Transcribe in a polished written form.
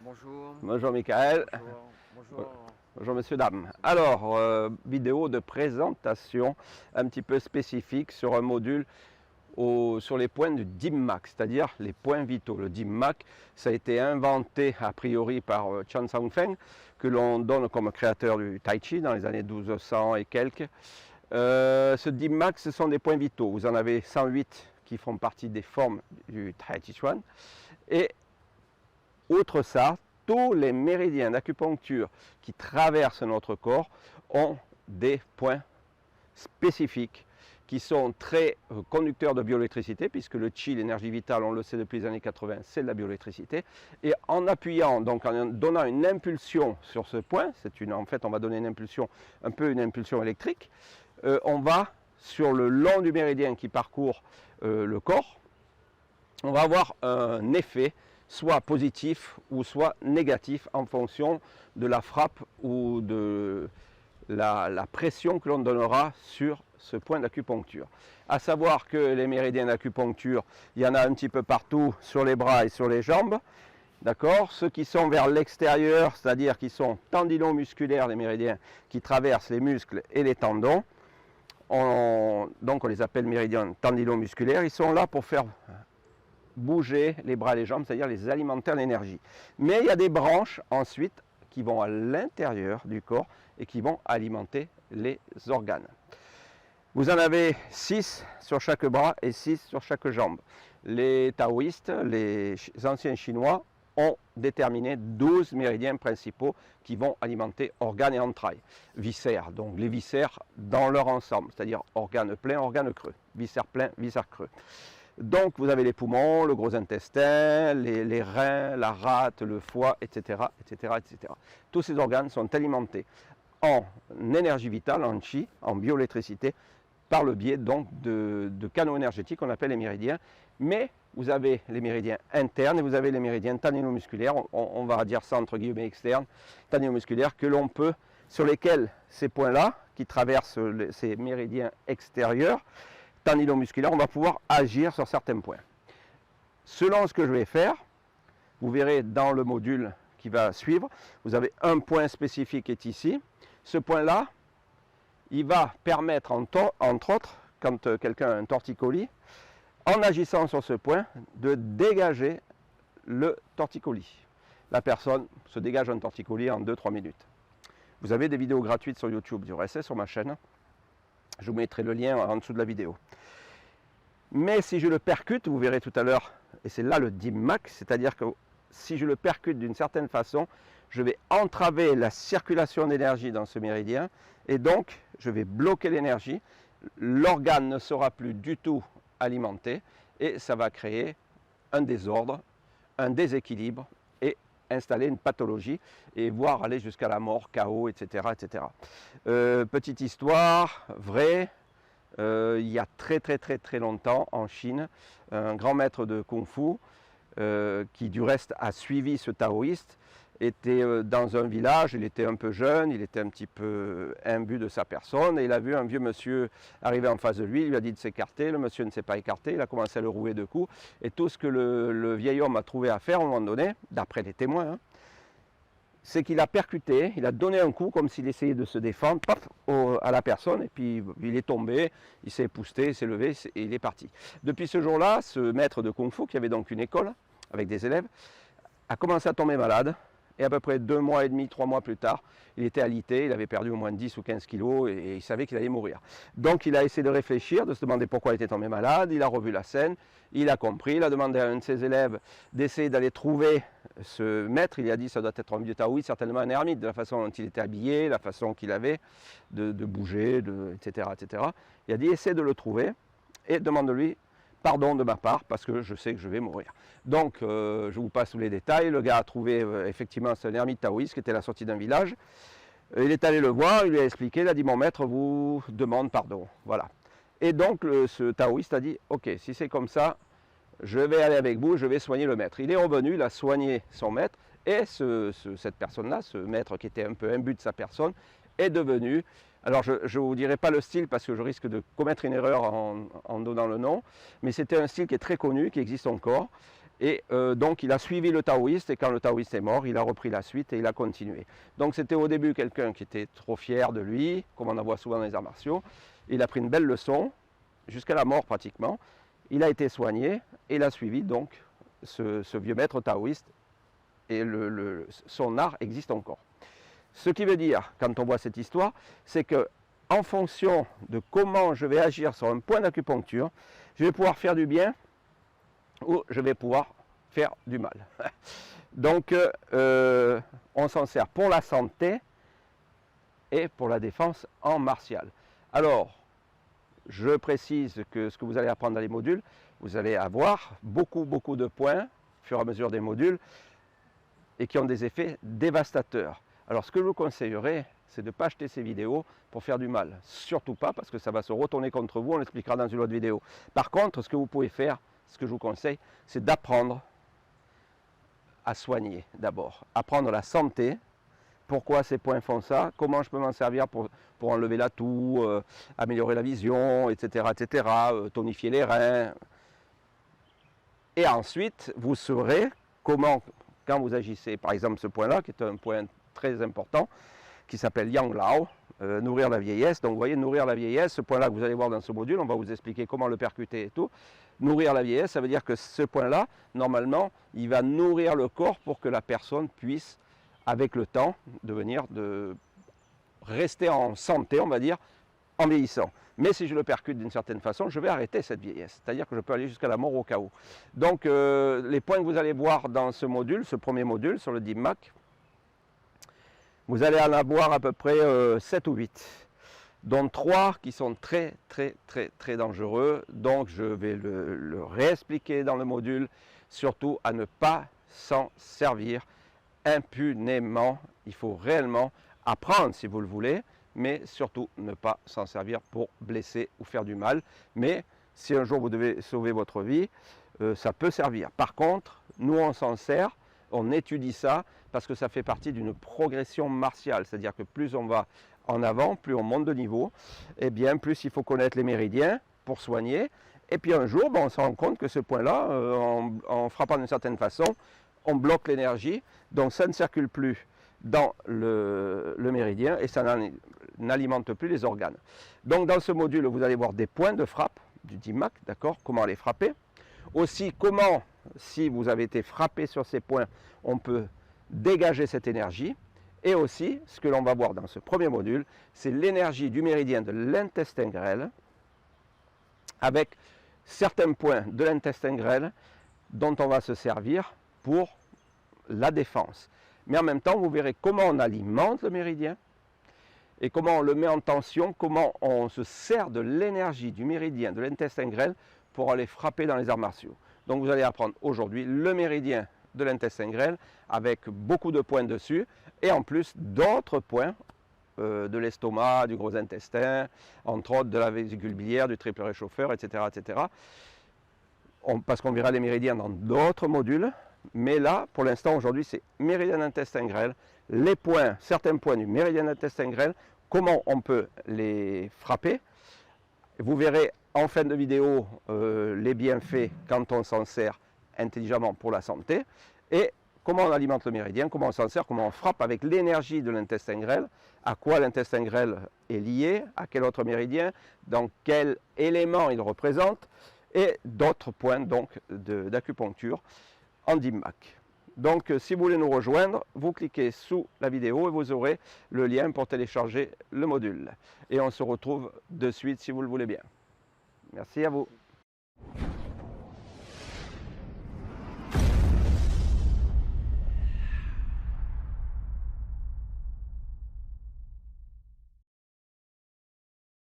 Bonjour. Bonjour Michael. Bonjour. Bonjour. Bonjour messieurs, dames. Alors, vidéo de présentation un petit peu spécifique sur un module sur les points du DIMMAC, c'est-à-dire les points vitaux. Le DIMMAC, ça a été inventé a priori par Chan Xiaofeng, que l'on donne comme créateur du Tai Chi dans les années 1200 et quelques. Ce DIMMAC, ce sont des points vitaux. Vous en avez 108 qui font partie des formes du Tai Chi Chuan. Et outre ça, tous les méridiens d'acupuncture qui traversent notre corps ont des points spécifiques qui sont très conducteurs de bioélectricité, puisque le chi, l'énergie vitale, on le sait depuis les années 80, c'est de la bioélectricité. Et en appuyant, donc en donnant une impulsion sur ce point, en fait on va donner une impulsion, un peu une impulsion électrique, on va sur le long du méridien qui parcourt le corps, on va avoir un effet soit positif ou soit négatif en fonction de la frappe ou de la pression que l'on donnera sur ce point d'acupuncture. À savoir que les méridiens d'acupuncture, il y en a un petit peu partout sur les bras et sur les jambes. D'accord? Ceux qui sont vers l'extérieur, c'est-à-dire qui sont tendinomusculaires, les méridiens qui traversent les muscles et les tendons, donc on les appelle méridiens tendinomusculaires, ils sont là pour faire bouger les bras et les jambes, c'est-à-dire les alimenter en énergie. Mais il y a des branches ensuite qui vont à l'intérieur du corps et qui vont alimenter les organes. Vous en avez 6 sur chaque bras et 6 sur chaque jambe. Les taoïstes, les anciens chinois, ont déterminé 12 méridiens principaux qui vont alimenter organes et entrailles. Viscères, donc les viscères dans leur ensemble, c'est-à-dire organes pleins, organes creux. Viscères pleins, viscères creux. Donc vous avez les poumons, le gros intestin, les reins, la rate, le foie, etc., etc., etc. Tous ces organes sont alimentés en énergie vitale, en chi, en bioélectricité, par le biais donc de canaux énergétiques qu'on appelle les méridiens. Mais vous avez les méridiens internes et vous avez les méridiens tendinomusculaires, on va dire ça entre guillemets externes, tendinomusculaires, sur lesquels ces points-là, qui traversent ces méridiens extérieurs, tendinomusculaires, on va pouvoir agir sur certains points. Selon ce que je vais faire, vous verrez dans le module qui va suivre, vous avez un point spécifique qui est ici. Ce point-là, il va permettre, entre autres, quand quelqu'un a un torticolis, en agissant sur ce point, de dégager le torticolis. La personne se dégage un torticolis en 2-3 minutes. Vous avez des vidéos gratuites sur YouTube du RSS sur ma chaîne. Je vous mettrai le lien en dessous de la vidéo. Mais si je le percute, vous verrez tout à l'heure, et c'est là le DIMMAC, c'est-à-dire que si je le percute d'une certaine façon, je vais entraver la circulation d'énergie dans ce méridien, et donc je vais bloquer l'énergie, l'organe ne sera plus du tout alimenté, et ça va créer un désordre, un déséquilibre, et installer une pathologie, et voire aller jusqu'à la mort, chaos, etc. etc. Petite histoire, vraie, il y a très longtemps en Chine, un grand maître de Kung Fu, qui du reste a suivi ce taoïste, était dans un village, il était un peu jeune, il était un petit peu imbu de sa personne, et il a vu un vieux monsieur arriver en face de lui, il lui a dit de s'écarter, le monsieur ne s'est pas écarté, il a commencé à le rouer de coups, et tout ce que le vieil homme a trouvé à faire à un moment donné, d'après les témoins, hein, c'est qu'il a percuté, il a donné un coup comme s'il essayait de se défendre à la personne, et puis il est tombé, il s'est épousté, il s'est levé, et il est parti. Depuis ce jour-là, ce maître de Kung Fu, qui avait donc une école avec des élèves, a commencé à tomber malade, et à peu près 2 mois et demi, 3 mois plus tard, il était alité, il avait perdu au moins 10 ou 15 kilos, et il savait qu'il allait mourir. Donc il a essayé de réfléchir, de se demander pourquoi il était tombé malade, il a revu la scène, il a compris, il a demandé à un de ses élèves d'essayer d'aller trouver ce maître, il a dit ça doit être un vieux taoïste, certainement un ermite, de la façon dont il était habillé, la façon qu'il avait de bouger, etc., etc. Il a dit essaie de le trouver, et demande-lui pardon de ma part, parce que je sais que je vais mourir. Donc, je vous passe tous les détails. Le gars a trouvé, effectivement, c'est un ermite taoïste qui était à la sortie d'un village. Il est allé le voir, il lui a expliqué, il a dit, mon maître vous demande pardon. Voilà. Et donc, ce taoïste a dit, ok, si c'est comme ça, je vais aller avec vous, je vais soigner le maître. Il est revenu, il a soigné son maître, et cette personne-là, ce maître qui était un peu imbu de sa personne, est devenu... Alors je ne vous dirai pas le style parce que je risque de commettre une erreur en donnant le nom, mais c'était un style qui est très connu, qui existe encore, Et donc il a suivi le taoïste, et quand le taoïste est mort, il a repris la suite et il a continué. Donc c'était au début quelqu'un qui était trop fier de lui, comme on en voit souvent dans les arts martiaux. Il a pris une belle leçon, jusqu'à la mort pratiquement. Il a été soigné et il a suivi donc ce vieux maître taoïste, et son art existe encore. Ce qui veut dire, quand on voit cette histoire, c'est que en fonction de comment je vais agir sur un point d'acupuncture, je vais pouvoir faire du bien ou je vais pouvoir faire du mal. Donc on s'en sert pour la santé et pour la défense en martial. Alors, je précise que ce que vous allez apprendre dans les modules, vous allez avoir beaucoup de points au fur et à mesure des modules et qui ont des effets dévastateurs. Alors ce que je vous conseillerais, c'est de ne pas acheter ces vidéos pour faire du mal. Surtout pas, parce que ça va se retourner contre vous, on l'expliquera dans une autre vidéo. Par contre, ce que vous pouvez faire, ce que je vous conseille, c'est d'apprendre à soigner d'abord. Apprendre la santé, pourquoi ces points font ça, comment je peux m'en servir pour enlever la toux, améliorer la vision, etc., tonifier les reins. Et ensuite, vous saurez comment, quand vous agissez, par exemple ce point-là, qui est un point très important, qui s'appelle Yang Lao, nourrir la vieillesse. Donc vous voyez, nourrir la vieillesse, ce point-là que vous allez voir dans ce module, on va vous expliquer comment le percuter et tout. Nourrir la vieillesse, ça veut dire que ce point-là, normalement, il va nourrir le corps pour que la personne puisse, avec le temps, rester en santé, on va dire, en vieillissant. Mais si je le percute d'une certaine façon, je vais arrêter cette vieillesse. C'est-à-dire que je peux aller jusqu'à la mort au cas où. Donc les points que vous allez voir dans ce module, ce premier module sur le DIMMAC, vous allez en avoir à peu près 7 ou 8, dont 3 qui sont très dangereux. Donc je vais le réexpliquer dans le module, surtout à ne pas s'en servir impunément. Il faut réellement apprendre si vous le voulez, mais surtout ne pas s'en servir pour blesser ou faire du mal. Mais si un jour vous devez sauver votre vie, ça peut servir. Par contre, nous on s'en sert, on étudie ça, parce que ça fait partie d'une progression martiale, c'est-à-dire que plus on va en avant, plus on monte de niveau, et bien plus il faut connaître les méridiens pour soigner. Et puis un jour, on se rend compte que ce point-là, en frappant d'une certaine façon, on bloque l'énergie, donc ça ne circule plus dans le méridien et ça n'alimente plus les organes. Donc dans ce module, vous allez voir des points de frappe du DIMMAC, d'accord, comment les frapper. Aussi, comment, si vous avez été frappé sur ces points, on peut dégager cette énergie. Et aussi, ce que l'on va voir dans ce premier module, c'est l'énergie du méridien de l'intestin grêle, avec certains points de l'intestin grêle dont on va se servir pour la défense. Mais en même temps, vous verrez comment on alimente le méridien et comment on le met en tension, comment on se sert de l'énergie du méridien de l'intestin grêle pour aller frapper dans les arts martiaux. Donc vous allez apprendre aujourd'hui le méridien de l'intestin grêle avec beaucoup de points dessus et en plus d'autres points de l'estomac, du gros intestin, entre autres de la vésicule biliaire, du triple réchauffeur, etc. Parce qu'on verra les méridiens dans d'autres modules, mais là, pour l'instant, aujourd'hui, c'est méridien d'intestin grêle, les points, certains points du méridien d'intestin grêle, comment on peut les frapper. Vous verrez en fin de vidéo les bienfaits quand on s'en sert intelligemment pour la santé, et comment on alimente le méridien, comment on s'en sert, comment on frappe avec l'énergie de l'intestin grêle, à quoi l'intestin grêle est lié, à quel autre méridien, dans quel élément il représente, et d'autres points donc d'acupuncture en DIMMAC. Donc si vous voulez nous rejoindre, vous cliquez sous la vidéo et vous aurez le lien pour télécharger le module. Et on se retrouve de suite si vous le voulez bien. Merci à vous.